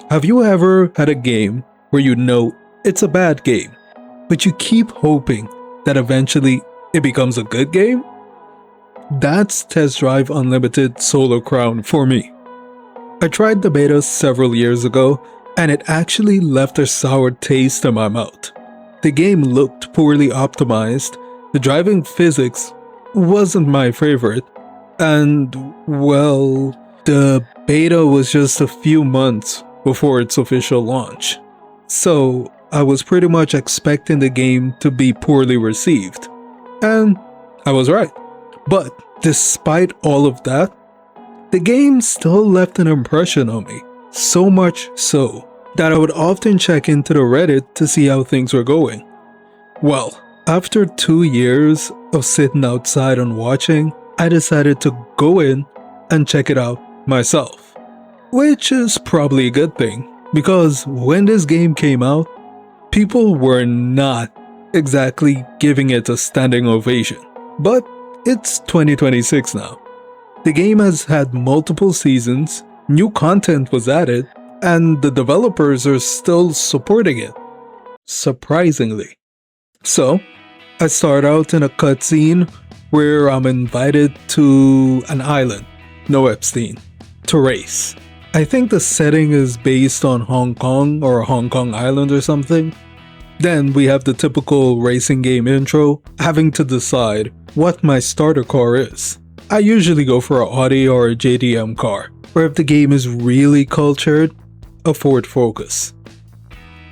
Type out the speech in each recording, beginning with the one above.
Have you ever had a game where you know it's a bad game, but you keep hoping that eventually it becomes a good game? That's Test Drive Unlimited Solar Crown for me. I tried the beta several years ago, and it actually left a sour taste in my mouth. The game looked poorly optimized, the driving physics wasn't my favorite, and, well, the beta was just a few months before its official launch. So, I was pretty much expecting the game to be poorly received. And I was right. But despite all of that, the game still left an impression on me. So much so that I would often check into the Reddit to see how things were going. Well, after 2 years of sitting outside and watching, I decided to go in and check it out myself. Which is probably a good thing, because when this game came out, people were not exactly giving it a standing ovation. But it's 2026 now. The game has had multiple seasons, new content was added, and the developers are still supporting it. Surprisingly. So, I start out in a cutscene where I'm invited to an island, no Epstein, to race. I think the setting is based on Hong Kong or a Hong Kong island or something. Then we have the typical racing game intro, having to decide what my starter car is. I usually go for an Audi or a JDM car, or if the game is really cultured, a Ford Focus.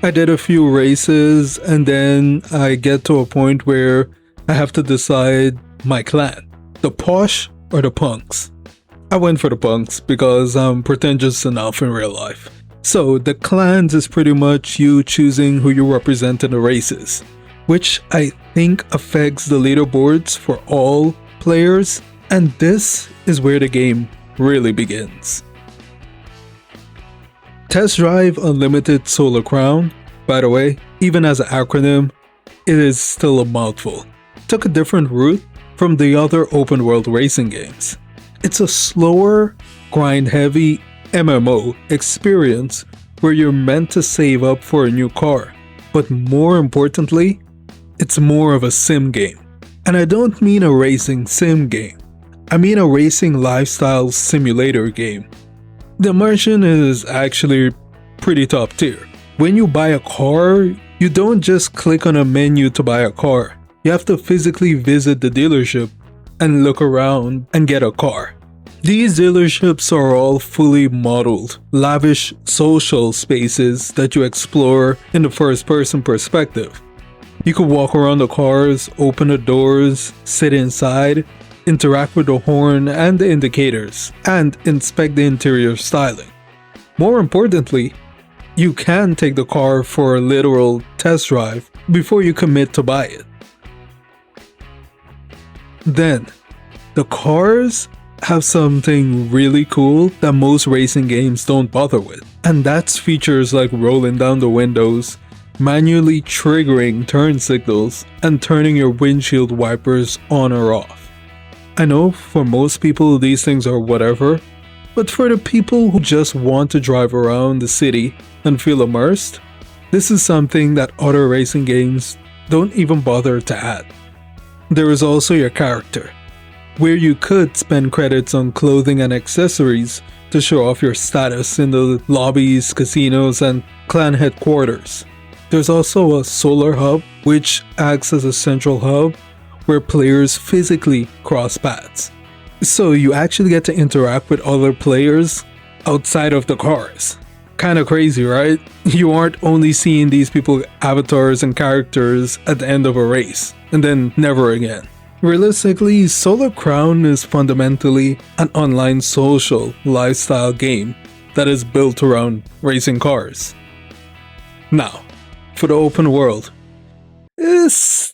I did a few races and then I get to a point where I have to decide my clan, the posh or the punks. I went for the punks because I'm pretentious enough in real life. So the clans is pretty much you choosing who you represent in the races, which I think affects the leaderboards for all players, and this is where the game really begins. Test Drive Unlimited Solar Crown, by the way, even as an acronym, it is still a mouthful. Took a different route from the other open world racing games. It's a slower, grind-heavy MMO experience where you're meant to save up for a new car. But more importantly, it's more of a sim game. And I don't mean a racing sim game. I mean a racing lifestyle simulator game. The immersion is actually pretty top tier. When you buy a car, you don't just click on a menu to buy a car. You have to physically visit the dealership and look around and get a car. These dealerships are all fully modeled, lavish social spaces that you explore in the first-person perspective. You can walk around the cars, open the doors, sit inside, interact with the horn and the indicators, and inspect the interior styling. More importantly, you can take the car for a literal test drive before you commit to buy it. Then, the cars have something really cool that most racing games don't bother with, and that's features like rolling down the windows, manually triggering turn signals, and turning your windshield wipers on or off. I know for most people these things are whatever, but for the people who just want to drive around the city and feel immersed, this is something that other racing games don't even bother to add. There is also your character, where you could spend credits on clothing and accessories to show off your status in the lobbies, casinos, and clan headquarters. There's also a solar hub, which acts as a central hub where players physically cross paths. So you actually get to interact with other players outside of the cars. Kinda crazy, right? You aren't only seeing these people's avatars and characters at the end of a race, and then never again. Realistically, Solar Crown is fundamentally an online social lifestyle game that is built around racing cars. Now, for the open world.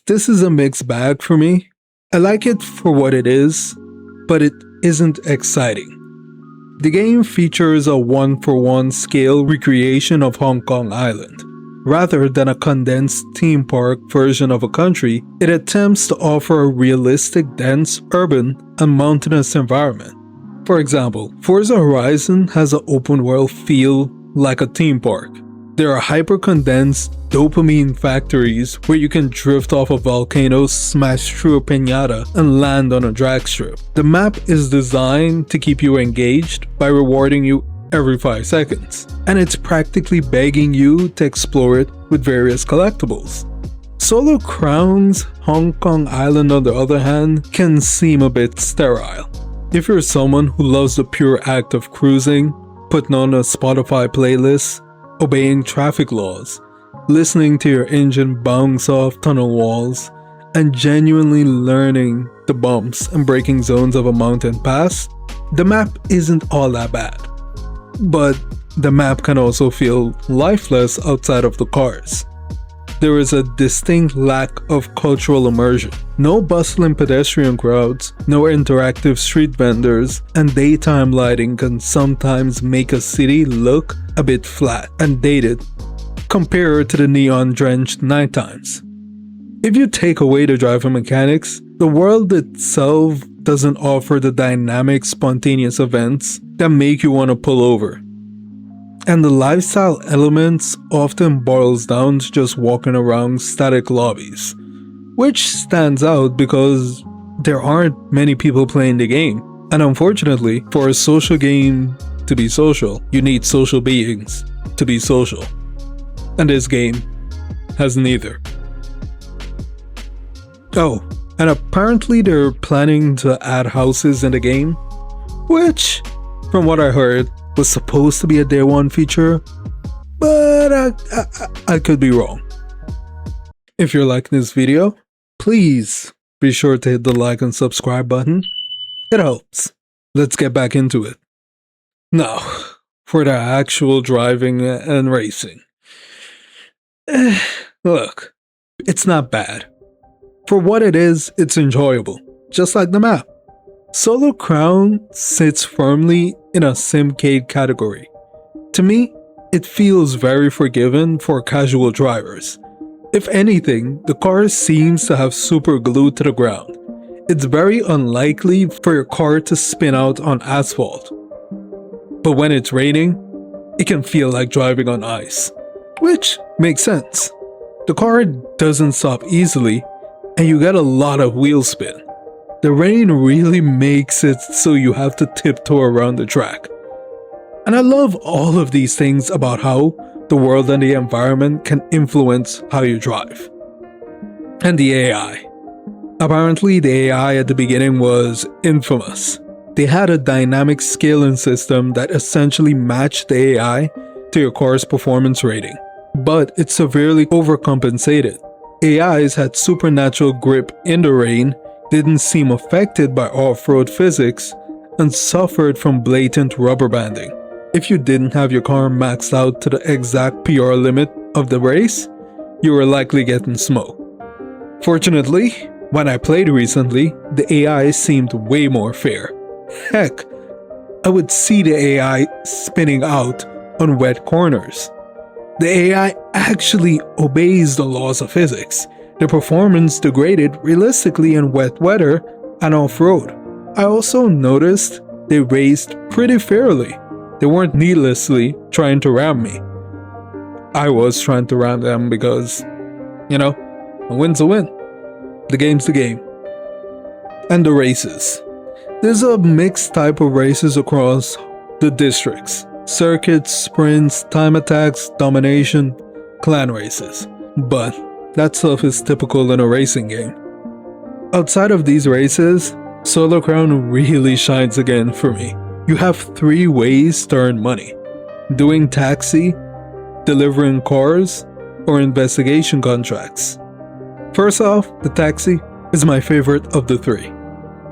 This is a mixed bag for me. I like it for what it is, but it isn't exciting. The game features a 1-for-1 scale recreation of Hong Kong Island. Rather than a condensed theme park version of a country, it attempts to offer a realistic, dense, urban, and mountainous environment. For example, Forza Horizon has an open world feel like a theme park. There are hyper-condensed dopamine factories where you can drift off a volcano, smash through a piñata, and land on a drag strip. The map is designed to keep you engaged by rewarding you every 5 seconds, and it's practically begging you to explore it with various collectibles. Solo Crown's Hong Kong Island, on the other hand, can seem a bit sterile. If you're someone who loves the pure act of cruising, putting on a Spotify playlist, obeying traffic laws, listening to your engine bounce off tunnel walls, and genuinely learning the bumps and braking zones of a mountain pass, the map isn't all that bad. But the map can also feel lifeless outside of the cars. There is a distinct lack of cultural immersion. No bustling pedestrian crowds, no interactive street vendors, and daytime lighting can sometimes make a city look a bit flat and dated compared to the neon-drenched night times. If you take away the driving mechanics, the world itself doesn't offer the dynamic, spontaneous events that make you want to pull over. And the lifestyle elements often boils down to just walking around static lobbies, which stands out because there aren't many people playing the game. And unfortunately, for a social game to be social, you need social beings to be social. And this game has neither. Oh, and apparently they're planning to add houses in the game, which, from what I heard, was supposed to be a day one feature, but I could be wrong. If you're liking this video, please be sure to hit the like and subscribe button. It helps. Let's get back into it. Now, for the actual driving and racing. Look, it's not bad. For what it is, it's enjoyable, just like the map. Solo Crown sits firmly in a simcade category. To me, it feels very forgiving for casual drivers. If anything, the car seems to have super glue to the ground. It's very unlikely for your car to spin out on asphalt. But when it's raining, it can feel like driving on ice, which makes sense. The car doesn't stop easily, and you get a lot of wheel spin. The rain really makes it so you have to tiptoe around the track. And I love all of these things about how the world and the environment can influence how you drive. And the AI. Apparently the AI at the beginning was infamous. They had a dynamic scaling system that essentially matched the AI to your car's performance rating. But it severely overcompensated. AIs had supernatural grip in the rain, didn't seem affected by off-road physics, and suffered from blatant rubber banding. If you didn't have your car maxed out to the exact PR limit of the race, you were likely getting smoked. Fortunately, when I played recently, the AI seemed way more fair. Heck, I would see the AI spinning out on wet corners. The AI actually obeys the laws of physics. The performance degraded realistically in wet weather and off-road. I also noticed they raced pretty fairly. They weren't needlessly trying to ram me. I was trying to ram them because, a win's a win. The game's the game. And the races. There's a mixed type of races across the districts. Circuits, sprints, time attacks, domination, clan races. But that stuff is typical in a racing game. Outside of these races, Solo Crown really shines again for me. You have 3 ways to earn money: doing taxi, delivering cars, or investigation contracts. First off, the taxi is my favorite of the 3.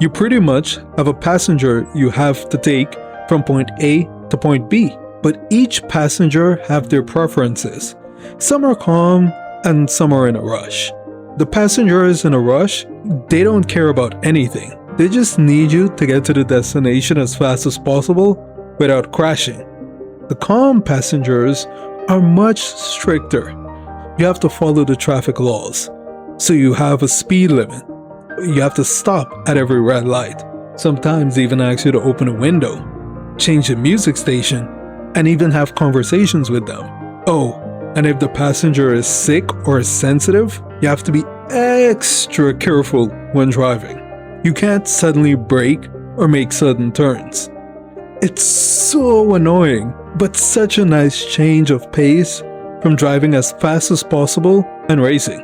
You pretty much have a passenger you have to take from point A to point B, but each passenger have their preferences. Some are calm and some are in a rush. The passengers in a rush, they don't care about anything. They just need you to get to the destination as fast as possible without crashing. The calm passengers are much stricter. You have to follow the traffic laws. So you have a speed limit. You have to stop at every red light. Sometimes even ask you to open a window, change the music station, and even have conversations with them. Oh, and if the passenger is sick or sensitive, you have to be extra careful when driving. You can't suddenly brake or make sudden turns. It's so annoying, but such a nice change of pace from driving as fast as possible and racing.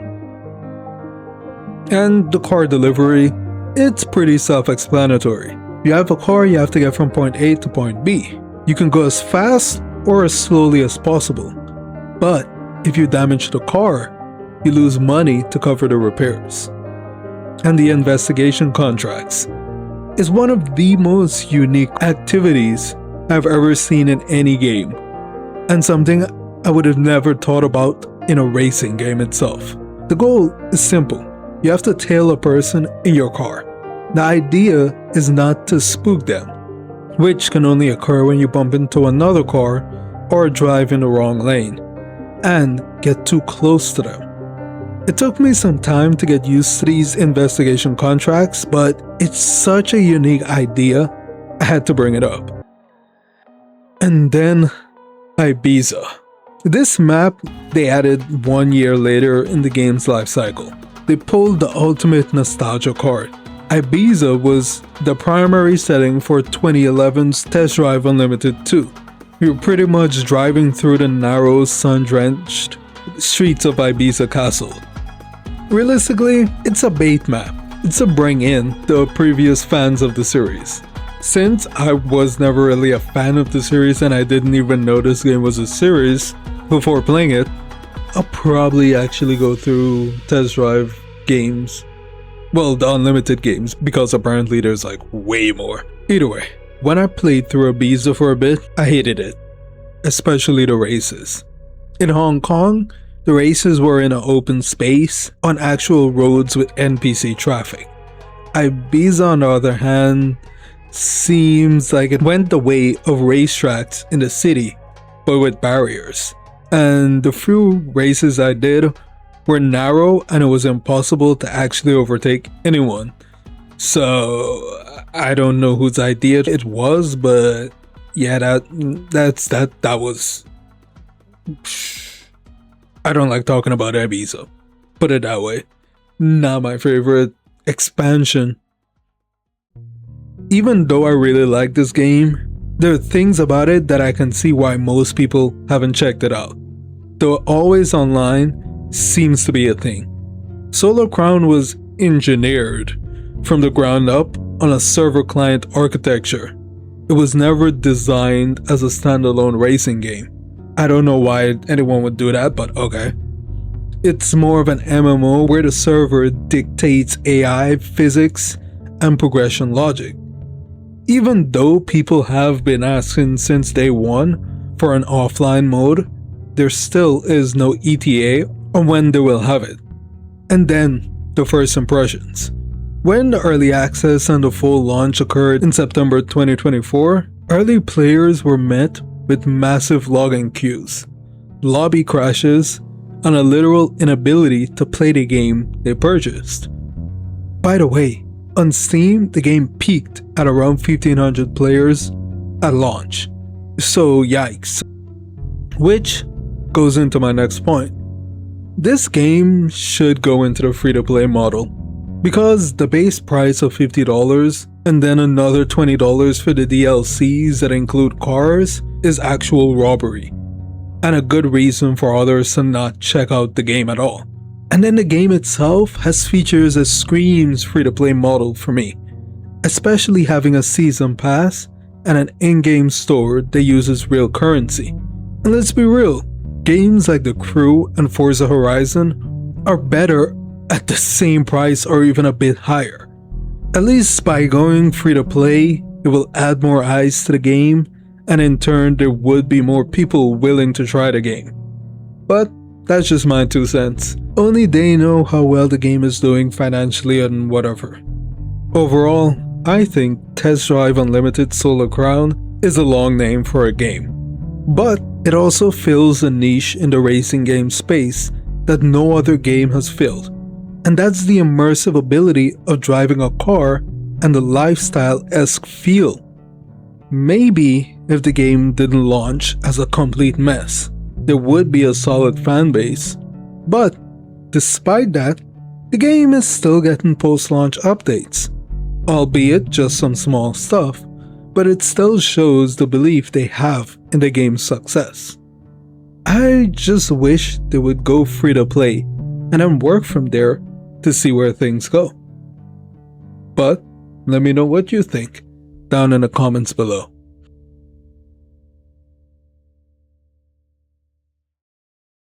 And the car delivery, it's pretty self-explanatory. You have a car, you have to get from point A to point B. You can go as fast or as slowly as possible. But if you damage the car, you lose money to cover the repairs. And the investigation contracts is one of the most unique activities I've ever seen in any game, and something I would have never thought about in a racing game itself. The goal is simple. You have to tail a person in your car. The idea is not to spook them, which can only occur when you bump into another car or drive in the wrong lane and get too close to them. It took me some time to get used to these investigation contracts, but it's such a unique idea, I had to bring it up. And then, Ibiza. This map they added 1 year later in the game's life cycle. They pulled the ultimate nostalgia card. Ibiza was the primary setting for 2011's Test Drive Unlimited 2. You're pretty much driving through the narrow, sun-drenched streets of Ibiza Castle. Realistically, it's a bait map. It's to bring in the previous fans of the series. Since I was never really a fan of the series and I didn't even know this game was a series before playing it, I'll probably actually go through Test Drive games. Well, the unlimited games, because apparently there's like way more. Either way, when I played through Ibiza for a bit, I hated it. Especially the races. In Hong Kong, the races were in an open space on actual roads with NPC traffic. Ibiza, on the other hand, seems like it went the way of racetracks in the city, but with barriers. And the few races I did were narrow and it was impossible to actually overtake anyone. So I don't know whose idea it was, but yeah, that was... I don't like talking about Ibiza. Put it that way. Not my favorite expansion. Even though I really like this game, there are things about it that I can see why most people haven't checked it out. The always online seems to be a thing. Solar Crown was engineered from the ground up on a server-client architecture. It was never designed as a standalone racing game. I don't know why anyone would do that, but okay. It's more of an MMO where the server dictates AI, physics, and progression logic. Even though people have been asking since day one for an offline mode, there still is no ETA on when they will have it. And then, the first impressions. When the early access and the full launch occurred in September 2024, early players were met with massive login queues, lobby crashes, and a literal inability to play the game they purchased. By the way, on Steam, the game peaked at around 1500 players at launch. So yikes. Which goes into my next point. This game should go into the free-to-play model, because the base price of $50 and then another $20 for the DLCs that include cars is actual robbery, and a good reason for others to not check out the game at all. And then the game itself has features that screams free-to-play model for me, especially having a season pass and an in-game store that uses real currency. And let's be real, games like The Crew and Forza Horizon are better at the same price or even a bit higher. At least by going free to play, it will add more eyes to the game, and in turn there would be more people willing to try the game. But that's just my 2 cents. Only they know how well the game is doing financially and whatever. Overall, I think Test Drive Unlimited Solar Crown is a long name for a game. But it also fills a niche in the racing game space that no other game has filled. And that's the immersive ability of driving a car and the lifestyle-esque feel. Maybe if the game didn't launch as a complete mess, there would be a solid fan base. But despite that, the game is still getting post-launch updates, albeit just some small stuff, but it still shows the belief they have in the game's success. I just wish they would go free to play and then work from there to see where things go. But let me know what you think down in the comments below.